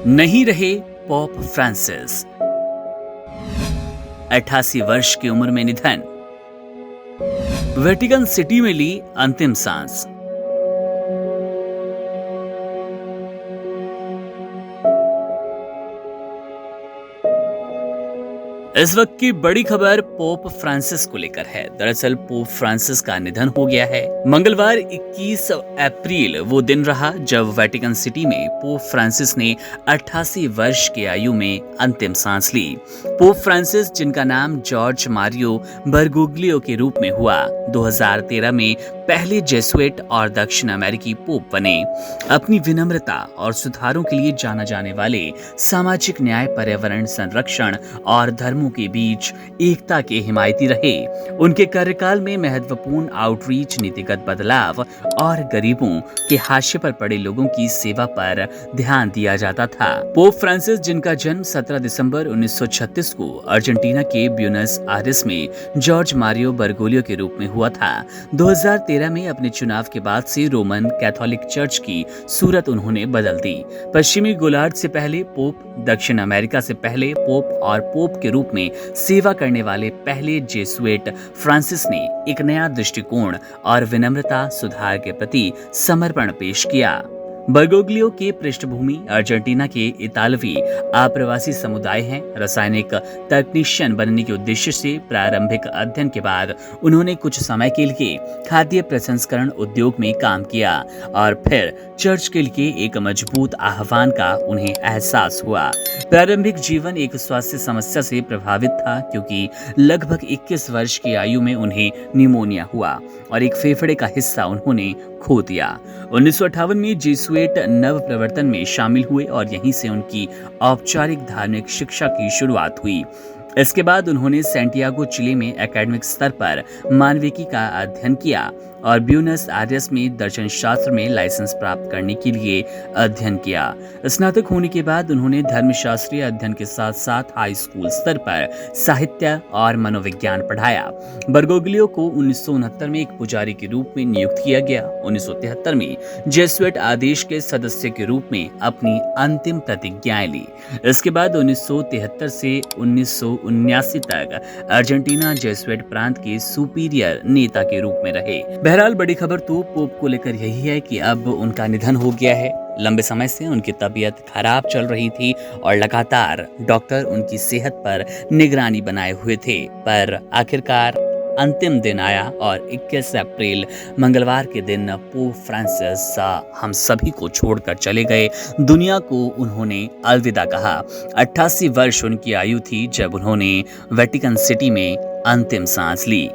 नहीं रहे pope Francis. 88 वर्ष की उम्र में निधन। वेटिकन सिटी में ली अंतिम सांस। इस वक्त की बड़ी खबर पोप फ्रांसिस को लेकर है। दरअसल पोप फ्रांसिस का निधन हो गया है। मंगलवार 21 अप्रैल वो दिन रहा जब वेटिकन सिटी में पोप फ्रांसिस ने 88 वर्ष की आयु में अंतिम सांस ली। पोप फ्रांसिस, जिनका नाम जॉर्ज मारियो बरगोग्लियो के रूप में हुआ, 2013 में पहले जेसुइट और दक्षिण अमेरिकी पोप बने। अपनी विनम्रता और सुधारों के लिए जाना जाने वाले सामाजिक न्याय, पर्यावरण संरक्षण और धर्मों के बीच एकता के हिमायती रहे। उनके कार्यकाल में महत्वपूर्ण आउटरीच, नीतिगत बदलाव और गरीबों के हाशिए पर पड़े लोगों की सेवा पर ध्यान दिया जाता था। पोप फ्रांसिस, जिनका जन्म 17 दिसंबर 1936 को अर्जेंटीना के ब्यूनस आयर्स में जॉर्ज मारियो बरगोलियो के रूप में हुआ था, 2013 में अपने चुनाव के बाद से रोमन कैथोलिक चर्च की सूरत उन्होंने बदल दी। पश्चिमी गोलार्ध से पहले पोप, दक्षिण अमेरिका से पहले पोप और पोप के रूप में सेवा करने वाले पहले जेसुइट फ्रांसिस ने एक नया दृष्टिकोण और विनम्रता, सुधार के प्रति समर्पण पेश किया। बरगोग्लियो की पृष्ठभूमि अर्जेंटीना के इतालवी आप्रवासी समुदाय हैं। रासायनिक तकनीशियन बनने के उद्देश्य से प्रारंभिक अध्ययन के बाद उन्होंने कुछ समय के लिए खाद्य प्रसंस्करण उद्योग में काम किया और फिर चर्च के लिए एक मजबूत आह्वान का उन्हें एहसास हुआ। प्रारंभिक जीवन एक स्वास्थ्य समस्या से प्रभावित था, क्योंकि लगभग 21 वर्ष की आयु में उन्हें निमोनिया हुआ और एक फेफड़े का हिस्सा उन्होंने खो दिया। 1958 में जेसुइट नव प्रवर्तन में शामिल हुए और यहीं से उनकी औपचारिक धार्मिक शिक्षा की शुरुआत हुई। इसके बाद उन्होंने सैंटियागो, चिली में एकेडमिक स्तर पर मानविकी का अध्ययन किया और ब्यूनस आयर्स में दर्शन शास्त्र में लाइसेंस प्राप्त करने के लिए अध्ययन किया। स्नातक होने के बाद उन्होंने धर्मशास्त्रीय अध्ययन के साथ साथ हाई स्कूल स्तर पर साहित्य और मनोविज्ञान पढ़ाया। बरगोग्लियो को 1969 में एक पुजारी के रूप में नियुक्त किया गया। 1973 में जेसुइट आदेश के सदस्य के रूप में अपनी अंतिम प्रतिज्ञाएं ली। इसके बाद 1973 से 1979 तक अर्जेंटीना जेसुइट प्रांत के सुपीरियर नेता के रूप में रहे। बहरहाल बड़ी खबर तो पोप को लेकर यही है कि अब उनका निधन हो गया है। लंबे समय से उनकी तबीयत खराब चल रही थी और लगातार डॉक्टर उनकी सेहत पर निगरानी बनाए हुए थे, पर आखिरकार अंतिम दिन आया और 21 अप्रैल मंगलवार के दिन पोप फ्रांसिस हम सभी को छोड़कर चले गए। दुनिया को उन्होंने अलविदा कहा। 88 वर्ष उनकी आयु थी जब उन्होंने वेटिकन सिटी में अंतिम सांस ली।